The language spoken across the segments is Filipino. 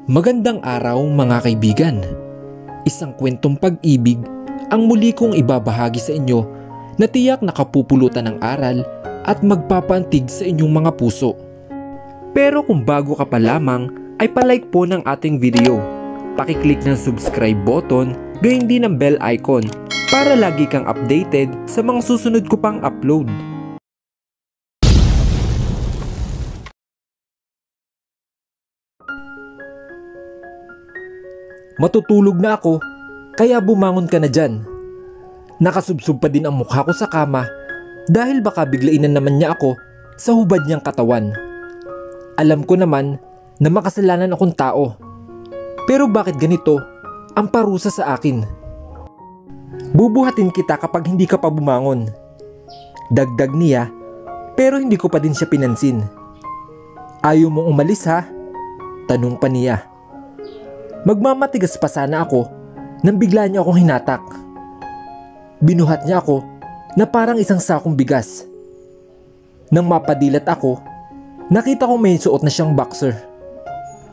Magandang araw mga kaibigan. Isang kwentong pag-ibig ang muli kong ibabahagi sa inyo na tiyak nakapupulutan ng aral at magpapantig sa inyong mga puso. Pero kung bago ka pa lamang ay palike po ng ating video. Pakiclick ng subscribe button, gayon din ang bell icon para lagi kang updated sa mga susunod ko pang upload. Matutulog na ako, kaya bumangon ka na dyan. Nakasubsob pa din ang mukha ko sa kama dahil baka biglain na naman niya ako sa hubad niyang katawan. Alam ko naman na makasalanan akong tao. Pero bakit ganito ang parusa sa akin? Bubuhatin kita kapag hindi ka pa bumangon. Dagdag niya, pero hindi ko pa din siya pinansin. Ayaw mong umalis ha? Tanong pa niya. Magmamatigas pa sana ako nang bigla niya akong hinatak. Binuhat niya ako na parang isang sakong bigas. Nang mapadilat ako, nakita ko may suot na siyang boxer.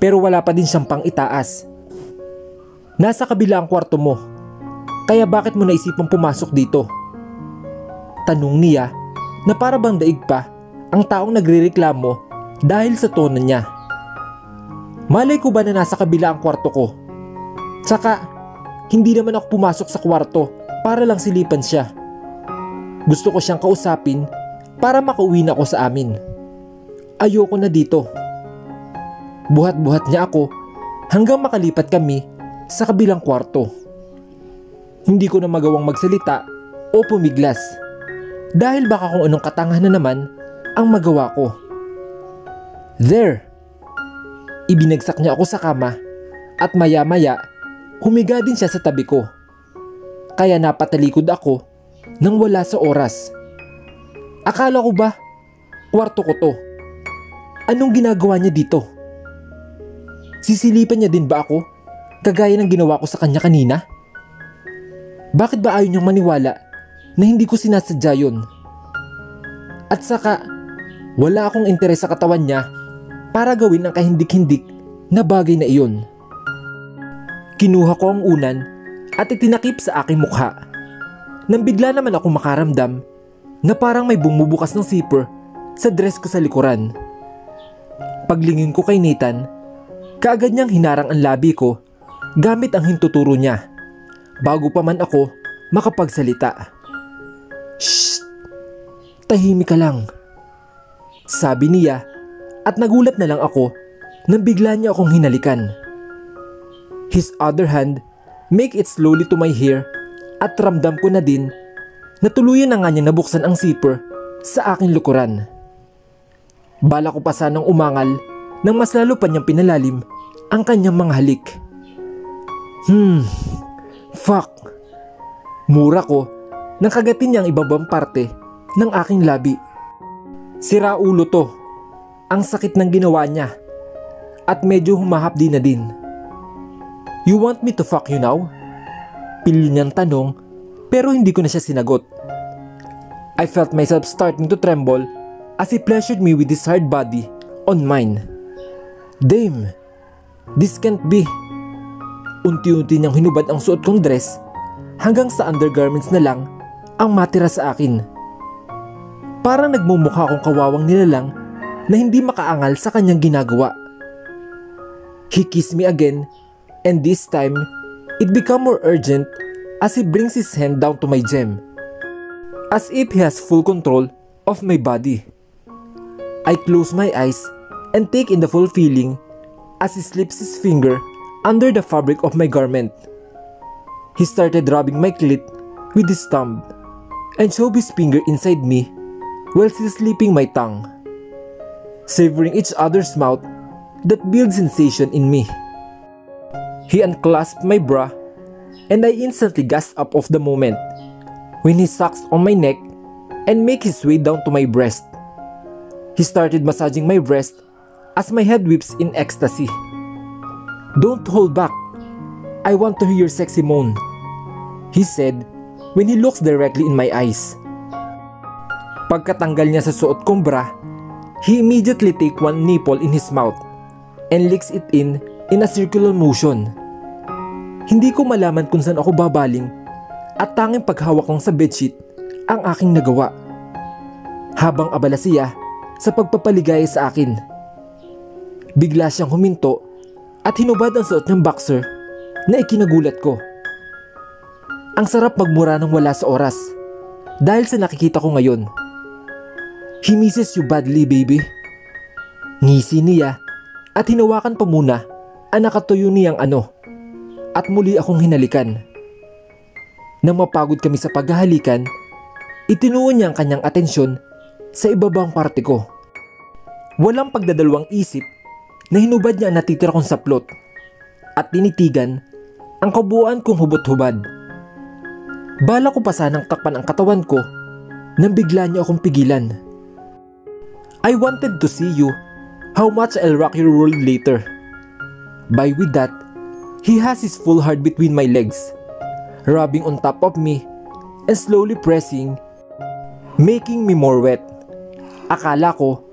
Pero wala pa din siyang pang itaas. Nasa kabila ang kwarto mo, kaya bakit mo naisipang pumasok dito? Tanong niya na para bang daig pa ang taong nagrereklamo dahil sa tono niya. Malay ko ba na nasa kabila ang kwarto ko? Tsaka, hindi naman ako pumasok sa kwarto para lang silipan siya. Gusto ko siyang kausapin para makauwi na ako sa amin. Ayoko na dito. Buhat-buhat niya ako hanggang makalipat kami sa kabilang kwarto. Hindi ko na magawang magsalita o pumiglas dahil baka kung anong katangahan na naman ang magawa ko. There! Ibinagsak niya ako sa kama at maya-maya humiga din siya sa tabi ko. Kaya napatalikod ako nang wala sa oras. Akala ko ba kwarto ko to? Anong ginagawa niya dito? Sisilipan niya din ba ako kagaya ng ginawa ko sa kanya kanina? Bakit ba ayaw niyang maniwala na hindi ko sinasadya yun? At saka wala akong interes sa katawan niya para gawin ang kahindik-hindik na bagay na iyon. Kinuha ko ang unan at itinakip sa aking mukha. Nang bigla naman ako makaramdam na parang may bumubukas ng zipper sa dress ko sa likuran. Paglingin ko kay Nathan, kaagad niyang hinarang ang labi ko gamit ang hintuturo niya bago pa man ako makapagsalita. Shh! Tahimik ka lang, sabi niya. At nagulat na lang ako nang bigla niya akong hinalikan. His other hand make it slowly to my hair at ramdam ko na din na tuluyan na nga niya nabuksan ang zipper sa aking lukuran. Bala ko pa sanang umangal nang mas lalo pa niyang pinalalim ang kanyang mga halik. Fuck! Mura ko nang kagatin niya ang ibabang parte ng aking labi. Sira ulo to. Ang sakit ng ginawa niya at medyo humahapdi na din. You want me to fuck you now? Pili niyang tanong pero hindi ko na siya sinagot. I felt myself starting to tremble as he pleasured me with his hard body on mine. Damn, this can't be. Unti-unti niyang hinubad ang suot kong dress hanggang sa undergarments na lang ang matira sa akin. Parang nagmumukha akong kawawang nilalang na hindi makaangal sa kanyang ginagawa. He kissed me again and this time it became more urgent as he brings his hand down to my gem, as if he has full control of my body. I close my eyes and take in the full feeling as he slips his finger under the fabric of my garment. He started rubbing my clit with his thumb and shoved his finger inside me while still slipping my tongue, savoring each other's mouth that builds sensation in me. He unclasped my bra and I instantly gasped up of the moment when he sucks on my neck and make his way down to my breast. He started massaging my breast as my head whips in ecstasy. Don't hold back. I want to hear your sexy moan, he said when he looks directly in my eyes. Pagkatanggal niya sa suot kong bra, he immediately take one nipple in his mouth and licks it in in a circular motion. Hindi ko malaman kung saan ako babaling at tanging paghawak lang sa bedsheet ang aking nagawa. Habang abala siya sa pagpapaligaya sa akin, bigla siyang huminto at hinubad ang suot niyang boxer na ikinagulat ko. Ang sarap magmura ng wala sa oras dahil sa nakikita ko ngayon. "He misses you badly, baby." Ngisi niya at hinawakan pa muna ang nakatuyo niyang at muli akong hinalikan. Nang mapagod kami sa paghahalikan, itinuon niya ang kanyang atensyon sa ibabang parte ko. Walang pagdadalawang isip na hinubad niya ang natitira kong saplot at tinitigan ang kabuuan kong hubot-hubad. Bala ko pa sanang takpan ang katawan ko nang bigla niya akong pigilan. "I wanted to see you, how much I'll rock your world later." By with that, he has his full heart between my legs, rubbing on top of me and slowly pressing, making me more wet. Akala ko,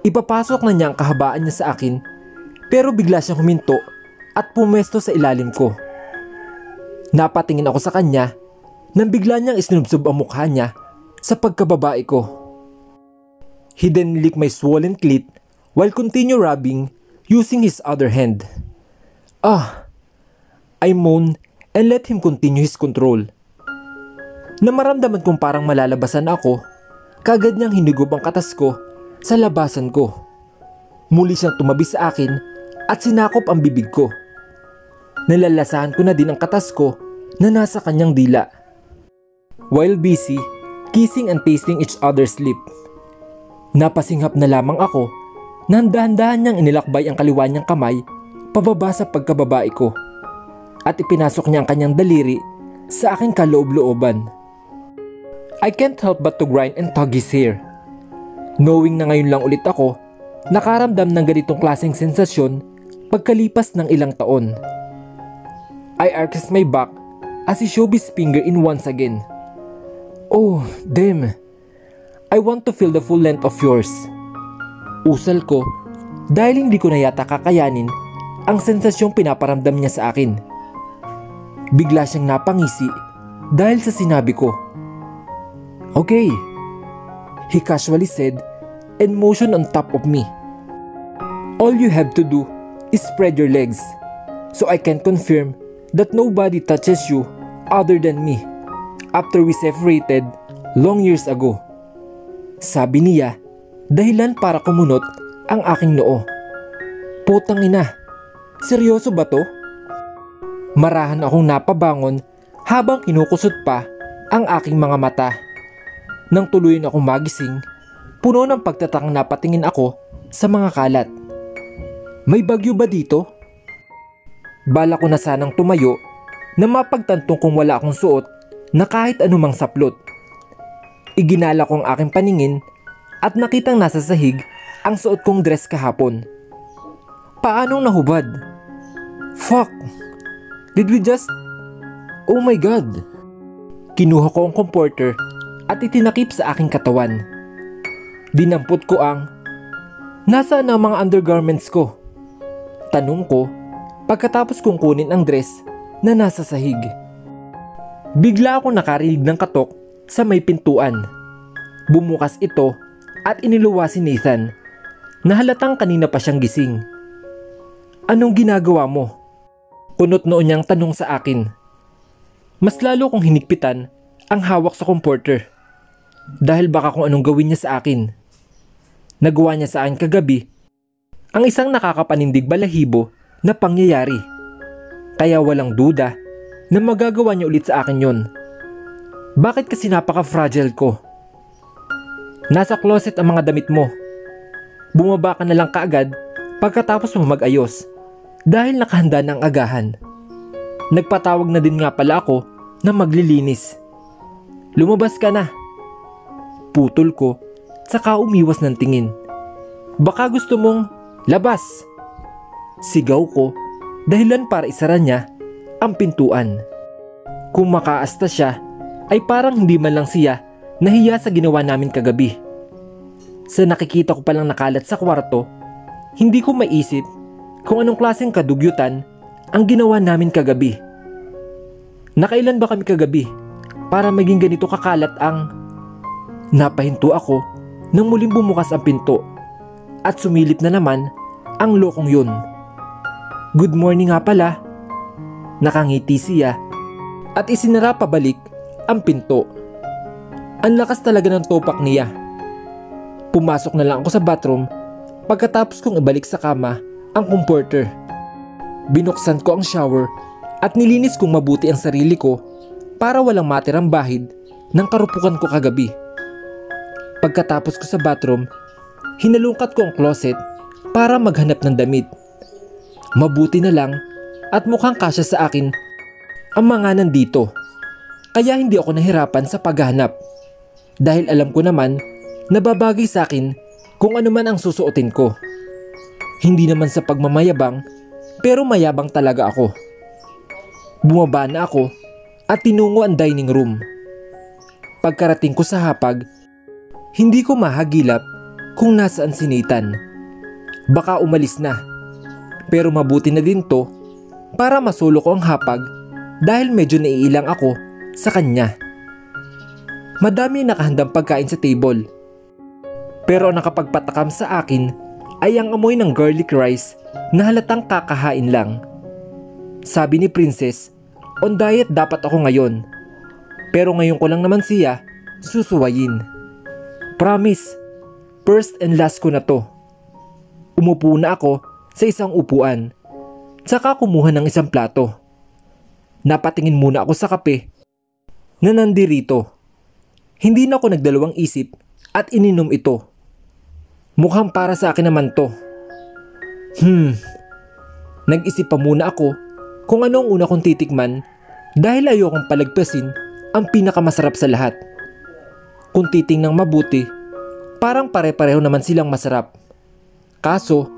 ipapasok na niya ang kahabaan niya sa akin, pero bigla siyang huminto at pumesto sa ilalim ko. Napatingin ako sa kanya nang bigla niyang isinubsob ang mukha niya sa pagkababae ko. He then licked my swollen clit while continue rubbing using his other hand. I moaned and let him continue his control. Na maramdaman kong parang malalabasan ako, kagad niyang hinigup ang katas ko sa labasan ko. Muli siyang tumabi sa akin at sinakop ang bibig ko. Nalalasahan ko na din ang katas ko na nasa kanyang dila. While busy, kissing and tasting each other's lip, napasinghap na lamang ako na dahan-dahan niyang inilakbay ang kaliwa niyang kamay pababa sa pagkababae ko at ipinasok niya ang kanyang daliri sa aking kaloob-looban. I can't help but to grind and tug his hair, knowing na ngayon lang ulit ako nakaramdam ng ganitong klaseng sensasyon pagkalipas ng ilang taon. I arched my back as he shoved his finger in once again. "Oh, damn. I want to feel the full length of yours." Usal ko dahil hindi ko na yata kakayanin ang sensasyong pinaparamdam niya sa akin. Bigla siyang napangisi dahil sa sinabi ko. "Okay," he casually said and motioned on top of me. "All you have to do is spread your legs so I can confirm that nobody touches you other than me after we separated long years ago." Sabi niya, dahilan para kumunot ang aking noo. Putang ina, seryoso ba to? Marahan akong napabangon habang kinukusot pa ang aking mga mata. Nang tuluyan akong magising, puno ng pagtatakang napatingin ako sa mga kalat. May bagyo ba dito? Bala ko na sanang tumayo na mapagtantong kung wala akong suot na kahit anumang saplot. Iginala ko ang aking paningin at nakitang nasa sahig ang suot kong dress kahapon. Paanong nahubad? Fuck! Did we just... Oh my God! Kinuha ko ang comforter at itinakip sa aking katawan. Dinampot ko ang... Nasaan ang mga undergarments ko? Tanong ko pagkatapos kong kunin ang dress na nasa sahig. Bigla ako nakarinig ng katok sa may pintuan. Bumukas ito at iniluwa si Nathan na halatang kanina pa siyang gising. "Anong ginagawa mo?" Kunot noon niyang tanong sa akin. Mas lalo kong hinigpitan ang hawak sa comforter dahil baka kung anong gawin niya sa akin. Nagawa niya sa akin kagabi ang isang nakakapanindig balahibo na pangyayari. Kaya walang duda na magagawa niya ulit sa akin yon. Bakit kasi napaka-fragile ko? Nasa closet ang mga damit mo. Bumaba ka na lang kaagad pagkatapos mo mag-ayos dahil nakahanda na ang agahan. Nagpatawag na din nga pala ako na maglilinis. Lumabas ka na. Putol ko saka umiwas ng tingin. Baka gusto mong labas. Sigaw ko dahilan para isara niya ang pintuan. Kung makaasta siya ay parang hindi man lang siya nahiya sa ginawa namin kagabi. Sa nakikita ko palang nakalat sa kwarto, hindi ko maisip kung anong klaseng kadugyutan ang ginawa namin kagabi. Nakailan ba kami kagabi para maging ganito kakalat ang... Napahinto ako nang muling bumukas ang pinto at sumilip na naman ang lokong yun. Good morning nga pala. Nakangiti siya at isinara pabalik ang pinto. Ang lakas talaga ng topak niya. Pumasok na lang ako sa bathroom pagkatapos kong ibalik sa kama ang comforter. Binuksan ko ang shower at nilinis kong mabuti ang sarili ko para walang matirang bahid ng karupukan ko kagabi. Pagkatapos ko sa bathroom, hinalungkat ko ang closet para maghanap ng damit. Mabuti na lang at mukhang kasya sa akin ang mga nandito. Kaya hindi ako nahirapan sa paghahanap dahil alam ko naman na babagay sa akin kung ano man ang susuotin ko. Hindi naman sa pagmamayabang pero mayabang talaga ako. Bumaba na ako at tinungo ang dining room. Pagkarating ko sa hapag, hindi ko mahagilap kung nasaan si Nathan. Baka umalis na. Pero mabuti na din to para masulo ko ang hapag dahil medyo naiilang ako sa kanya. Madami nakahandang pagkain sa table. Pero ang nakapagpatakam sa akin ay ang amoy ng garlic rice na halatang kakahain lang. Sabi ni Princess, on diet dapat ako ngayon. Pero ngayon ko lang naman siya susuwayin. Promise, first and last ko na to. Umupo na ako sa isang upuan, tsaka kumuha ng isang plato. Napatingin muna ako sa kape na nandirito. Hindi na ako nagdalawang isip at ininom ito. Mukhang para sa akin naman to. Nag-isip pa muna ako kung ano ang una kong titikman dahil ayokong palagpasin ang pinakamasarap sa lahat. Kung titingnang mabuti, parang pare-pareho naman silang masarap. Kaso,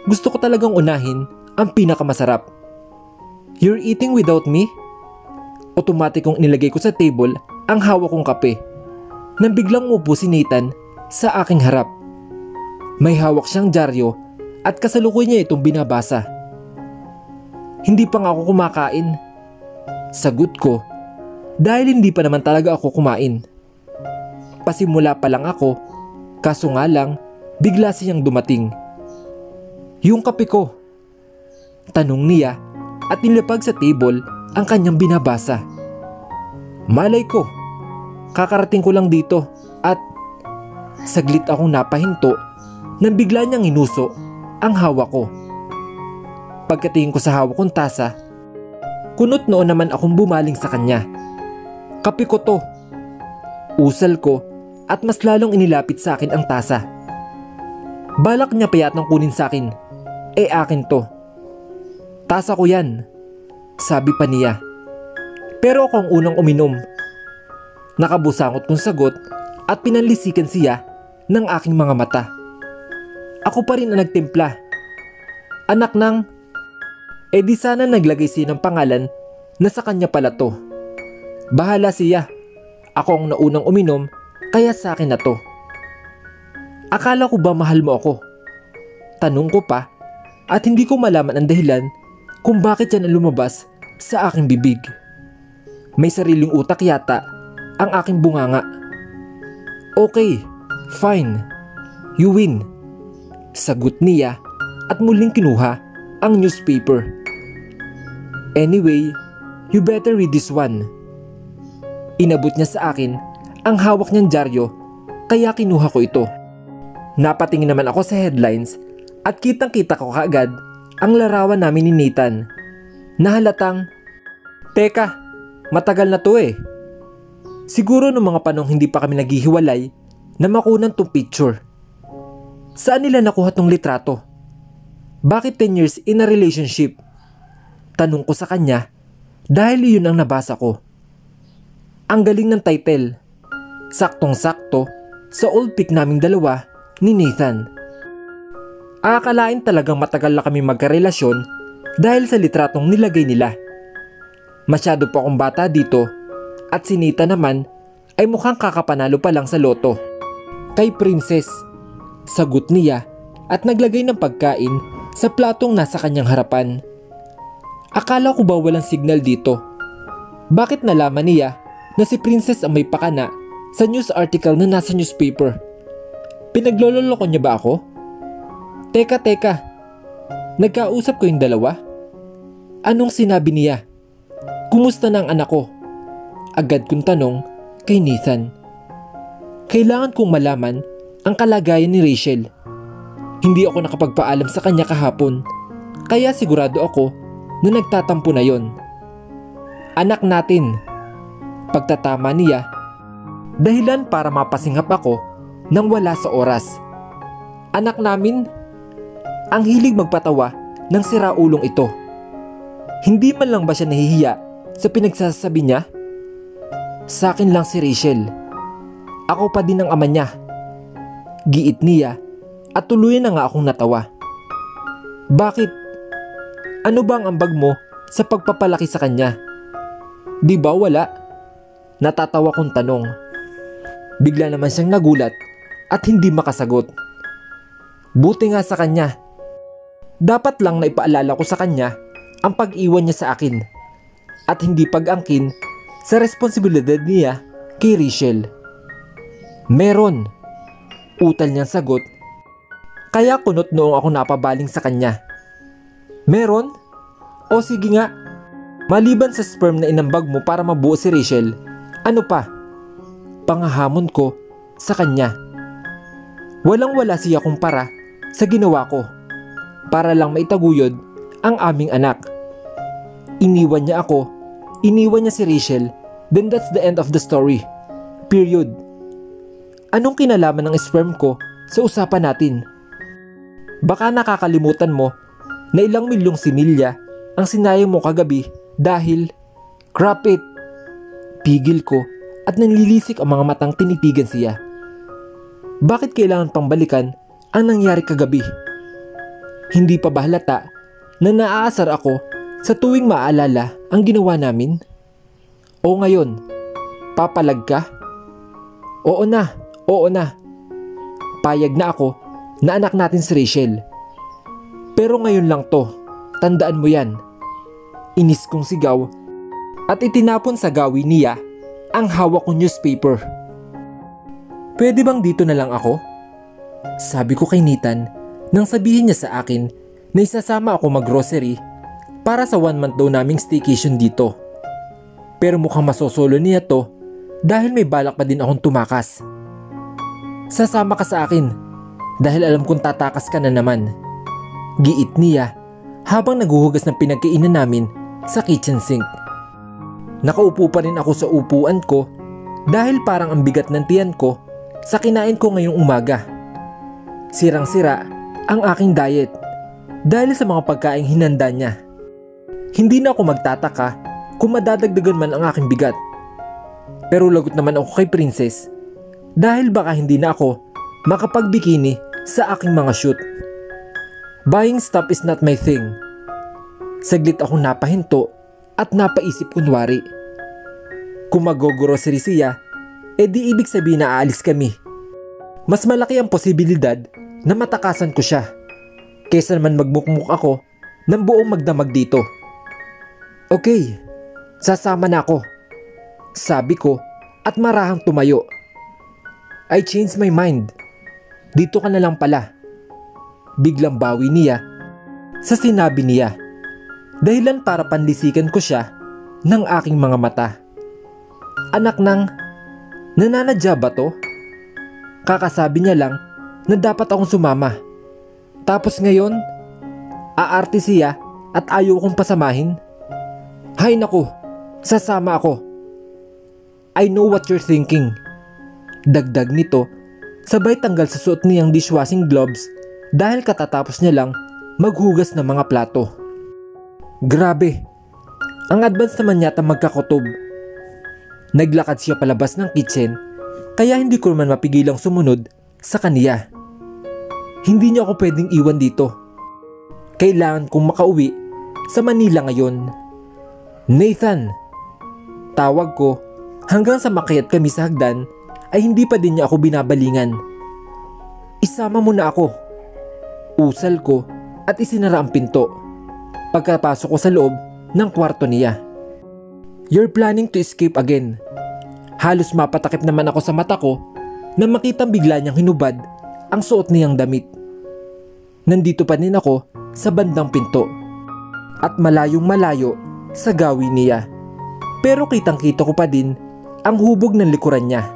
gusto ko talagang unahin ang pinakamasarap. You're eating without me? Automatic kong nilagay ko sa table ang hawak kong kape. Nang biglang umupo si Nathan sa aking harap. May hawak siyang dyaryo at kasalukuyan niya itong binabasa. Hindi pa nga ako kumakain. Sagot ko, dahil hindi pa naman talaga ako kumain. Pasimula pa lang ako, kaso nga lang, bigla siyang dumating. Yung kape ko. Tanong niya at nilapag sa table ang kanyang binabasa. Malay ko, kakarating ko lang dito at saglit akong napahinto nang bigla niyang inuso ang hawak ko. Pagkatingin ko sa hawak kong tasa, kunot noon naman akong bumaling sa kanya. Kape ko to. Usal ko at mas lalong inilapit sa akin ang tasa. Balak niya pa yatang kunin sa akin. Akin to. Tasa ko yan, sabi pa niya. Pero ako ang unang uminom. Nakabusangot kong sagot at pinanlisikan siya ng aking mga mata. Ako pa rin ang nagtimpla. Anak ng... di sana naglagay siya ng pangalan na sa kanya pala to. Bahala siya. Ako ang naunang uminom kaya sa akin na to. Akala ko ba mahal mo ako? Tanong ko pa at hindi ko malaman ang dahilan kung bakit yan ang lumabas sa aking bibig. May sariling utak yata ang aking bunganga. Okay, fine. You win. Sagot niya at muling kinuha ang newspaper. Anyway, you better read this one. Inabot niya sa akin ang hawak niyang dyaryo kaya kinuha ko ito. Napatingin naman ako sa headlines at kitang-kita ko kaagad ang larawan namin ni Nathan. Nahalatang, teka, matagal na to eh. Siguro noong mga panong hindi pa kami naghihiwalay na makunan tong picture. Saan nila nakuha tong litrato? Bakit 10 years in a relationship? Tanong ko sa kanya dahil iyon ang nabasa ko. Ang galing ng title. Saktong-sakto sa old pic naming dalawa ni Nathan. Akalain talagang matagal na kami magkarelasyon dahil sa litratong nilagay nila. Masyado pa akong bata dito at si Nathan naman ay mukhang kakapanalo pa lang sa loto. Kay Princess, sagot niya at naglagay ng pagkain sa platong nasa kanyang harapan. Akala ko ba walang signal dito? Bakit nalaman niya na si Princess ang may pakana sa news article na nasa newspaper? Pinaglololoko niya ba ako? Teka, nagkausap ko yung dalawa? Anong sinabi niya? Kumusta na ang anak ko? Agad kong tanong kay Nathan. Kailangan kong malaman ang kalagayan ni Rachel. Hindi ako nakapagpaalam sa kanya kahapon, kaya sigurado ako na nagtatampo na yon. Anak natin. Pagtatama niya, dahilan para mapasinghap ako nang wala sa oras. Anak namin? Ang hilig magpatawa ng siraulong ito. Hindi man lang ba siya nahihiya sa pinagsasabi niya? Sa akin lang si Rachel. Ako pa din ang ama niya. Giit niya at tuluyan na nga akong natawa. Bakit? Ano ba ang ambag mo sa pagpapalaki sa kanya? Di ba wala? Natatawa kong tanong. Bigla naman siyang nagulat at hindi makasagot. Buti nga sa kanya. Dapat lang na ipaalala ko sa kanya ang pag-iwan niya sa akin at hindi pag-angkin sa responsibilidad niya kay Rachel. Meron. Utal niyang sagot. Kaya kunot noong ako napabaling sa kanya. Meron? O sige nga. Maliban sa sperm na inambag mo para mabuo si Rachel, ano pa? Pangahamon ko sa kanya. Walang-wala siya kumpara sa ginawa ko para lang maitaguyod ang aming anak. Iniwan niya ako, iniwan niya si Rachel, then that's the end of the story. Period. Anong kinalaman ng sperm ko sa usapan natin? Baka nakakalimutan mo na ilang milyong similya ang sinayang mo kagabi dahil crap it. Pigil ko at nanlilisik ang mga matang tinitigan siya. Bakit kailangan pang balikan ang nangyari kagabi? Hindi pa ba halata na naaasar ako sa tuwing maaalala ang ginawa namin? O ngayon, papalag ka? Oo na. Payag na ako na anak natin si Rachel. Pero ngayon lang to, tandaan mo yan. Inis kong sigaw at itinapon sa gawi niya ang hawak kong newspaper. Pwede bang dito na lang ako? Sabi ko kay Nathan nang sabihin niya sa akin na isasama ako mag-grocery para sa 1 month daw naming staycation dito. Pero mukhang masosolo niya to dahil may balak pa din akong tumakas. Sasama ka sa akin dahil alam kong tatakas ka na naman. Giit niya habang naghuhugas ng pinagkainan namin sa kitchen sink. Nakaupo pa rin ako sa upuan ko dahil parang ang bigat ng tiyan ko sa kinain ko ngayong umaga. Sirang-sira ang aking diet dahil sa mga pagkaing hinanda niya. Hindi na ako magtataka kung madadagdagan man ang aking bigat. Pero lagot naman ako kay Princess dahil baka hindi na ako makapagbikini sa aking mga shoot. Buying stuff is not my thing. Saglit ako napahinto at napaisip kunwari. Kung mag-grocery siya, edi ibig sabihin na aalis kami. Mas malaki ang posibilidad na matakasan ko siya kaysa naman magmukmuk ako ng buong magdamag dito. Okay, sasama na ako, sabi ko at marahang tumayo. I changed my mind. Dito ka na lang pala. Biglang bawi niya sa sinabi niya. Dahilan para panlisikan ko siya ng aking mga mata. Anak ng, nananadya ba to? Kakasabi niya lang na dapat akong sumama. Tapos ngayon, aarte siya at ayaw kong pasamahin. Hay naku, sasama ako. I know what you're thinking. Dagdag nito, sabay tanggal sa suot niyang dishwashing gloves dahil katatapos niya lang maghugas ng mga plato. Grabe, ang advance naman yata magkakutob. Naglakad siya palabas ng kitchen kaya hindi ko naman mapigilang sumunod sa kaniya. Hindi niya ako pwedeng iwan dito. Kailangan kong makauwi sa Manila ngayon. Nathan! Tawag ko hanggang sa makayat kami sa hagdan ay hindi pa din niya ako binabalingan. Isama mo na ako. Usal ko at isinara ang pinto. Pagkapasok ko sa loob ng kwarto niya. "You're planning to escape again." Halos mapatakip naman ako sa mata ko na makitang bigla niyang hinubad ang suot niyang damit. Nandito pa din ako sa bandang pinto at malayong malayo sa gawi niya. Pero kitang kita ko pa din ang hubog ng likuran niya.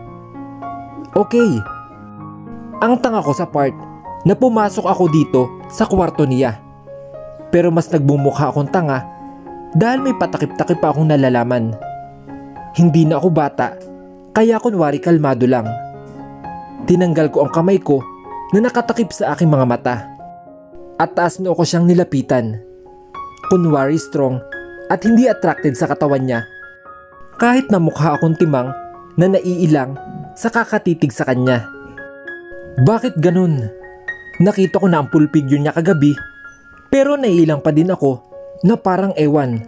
Okay. Ang tanga ko sa part na pumasok ako dito sa kwarto niya. Pero mas nagbumukha akong tanga dahil may patakip-takip pa akong nalalaman. Hindi na ako bata, kaya kunwari kalmado lang. Tinanggal ko ang kamay ko na nakatakip sa aking mga mata. At taas noo ko siyang nilapitan. Kunwari strong at hindi attracted sa katawan niya. Kahit na mukha akong timang na naiilang sa kakatitig sa kanya. Bakit ganun? Nakita ko na ang full figure niya kagabi, pero naiilang pa din ako na parang ewan.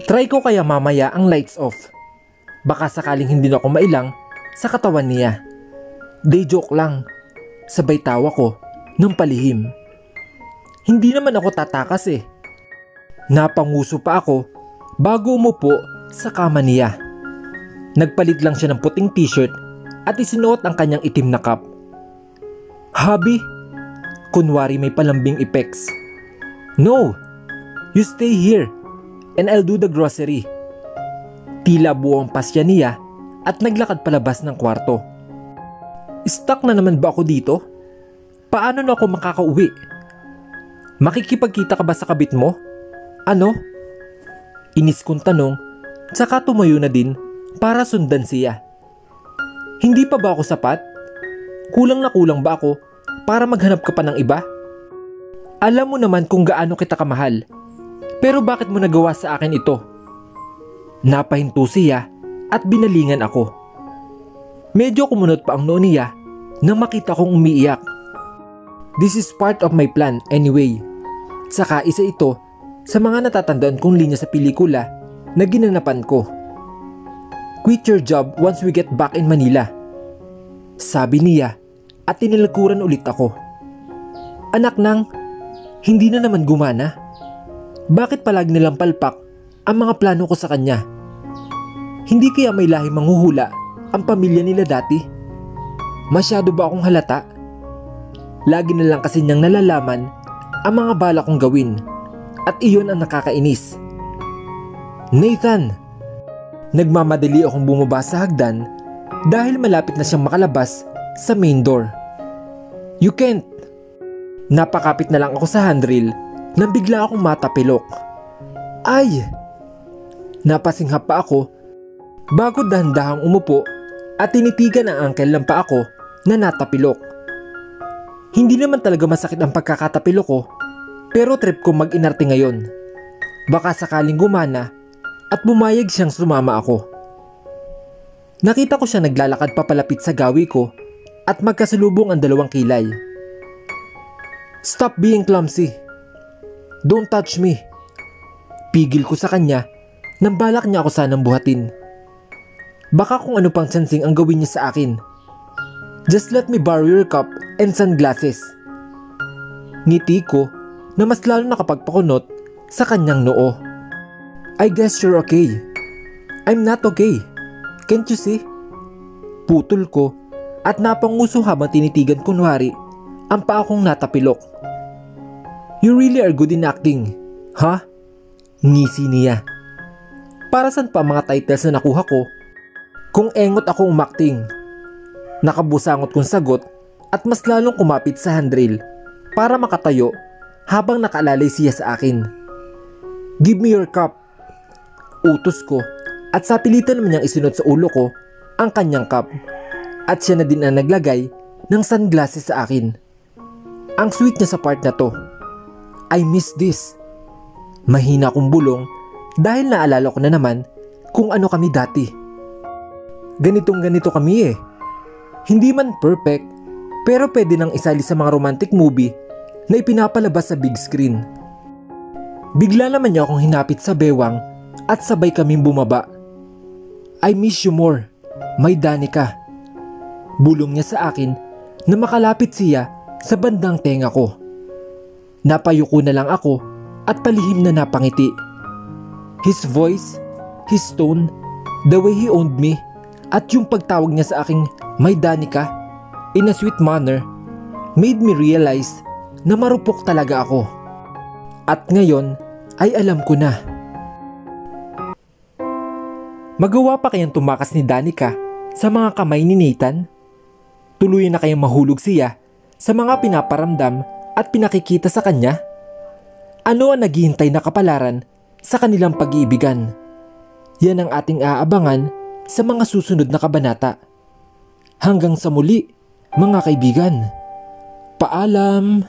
Try ko kaya mamaya ang lights off. Baka sakaling hindi na ako mailang sa katawan niya. Day joke lang. Sabay tawa ko ng palihim. Hindi naman ako tatakas eh. Napanguso pa ako bago umupo sa kama niya. Nagpalit lang siya ng puting t-shirt at isinuot ang kanyang itim na cap. "Hubby?" Kunwari may palambing effects. "No, you stay here and I'll do the grocery." Tila buwang pasya niya at naglakad palabas ng kwarto. Stuck na naman ba ako dito? Paano na ako makakauwi? "Makikipagkita ka ba sa kabit mo?" "Ano?" Inis kong tanong, saka tumayo na din para sundan siya. Hindi pa ba ako sapat? Kulang na kulang ba ako para maghanap ka pa ng iba? Alam mo naman kung gaano kita kamahal. Pero bakit mo nagawa sa akin ito? Napahinto siya at binalingan ako. Medyo kumunot pa ang noo niya nang makita kong umiiyak. This is part of my plan anyway. Saka isa ito sa mga natatandaan kong linya sa pelikula na ginanapan ko. Quit your job once we get back in Manila. Sabi niya at tinilikuran ulit ako. Anak nang, hindi na naman gumana. Bakit palagi nilang palpak ang mga plano ko sa kanya? Hindi kaya may lahing manghuhula ang pamilya nila dati? Masyado ba akong halata? Lagi na lang kasi niyang nalalaman ang mga bala kong gawin at iyon ang nakakainis. Nathan! Nagmamadali akong bumaba sa hagdan dahil malapit na siyang makalabas sa main door. You can't! Napakapit na lang ako sa handrail nang bigla akong matapilok. Ay! Napasinghap pa ako bago dahan-dahang umupo at tinitigan ang angkel ng paa ko na natapilok. Hindi naman talaga masakit ang pagkakatapilok ko, pero trip ko mag-inarte ngayon. Baka sakaling gumana at bumayag siyang sumama ako. Nakita ko siya naglalakad papalapit sa gawi ko at magkasalubong ang dalawang kilay. Stop being clumsy. Don't touch me. Pigil ko sa kanya nang balak niya ako sanang buhatin. Baka kung ano pang sansing ang gawin niya sa akin. Just let me borrow your cup and sunglasses. Ngiti ko na mas lalo nakapagpakunot sa kanyang noo. I guess you're okay. I'm not okay. Can't you see? Putol ko at napanguso habang tinitigan kunwari ang paa kong natapilok. You really are good in acting, huh? Ngisi niya. Para saan pa mga titles na nakuha ko kung engot ako umakting? Nakabusangot kong sagot at mas lalong kumapit sa handrail para makatayo habang nakaalalay siya sa akin. Give me your cup. Utos ko at sa pilitan naman niyang isunod sa ulo ko ang kanyang cup at siya na din ang naglagay ng sunglasses sa akin. Ang sweet niya sa part na to. I miss this. Mahina kong bulong dahil naalala ko na naman kung ano kami dati. Ganitong ganito kami eh. Hindi man perfect, pero pwede nang isali sa mga romantic movie na ipinapalabas sa big screen. Bigla naman niya akong hinapit sa bewang at sabay kaming bumaba. I miss you more, my Danica. Bulong niya sa akin na makalapit siya sa bandang tenga ko. Napayuko na lang ako at palihim na napangiti. His voice, his tone, the way he owned me, at yung pagtawag niya sa aking "My Danica" in a sweet manner made me realize na marupok talaga ako. At ngayon ay alam ko na. Magawa pa kayang tumakas ni Danica sa mga kamay ni Nathan? Tuluyan na kayang mahulog siya sa mga pinaparamdam at pinakikita sa kanya? Ano ang naghihintay na kapalaran sa kanilang pag-iibigan? Yan ang ating aabangan sa mga susunod na kabanata. Hanggang sa muli, mga kaibigan. Paalam!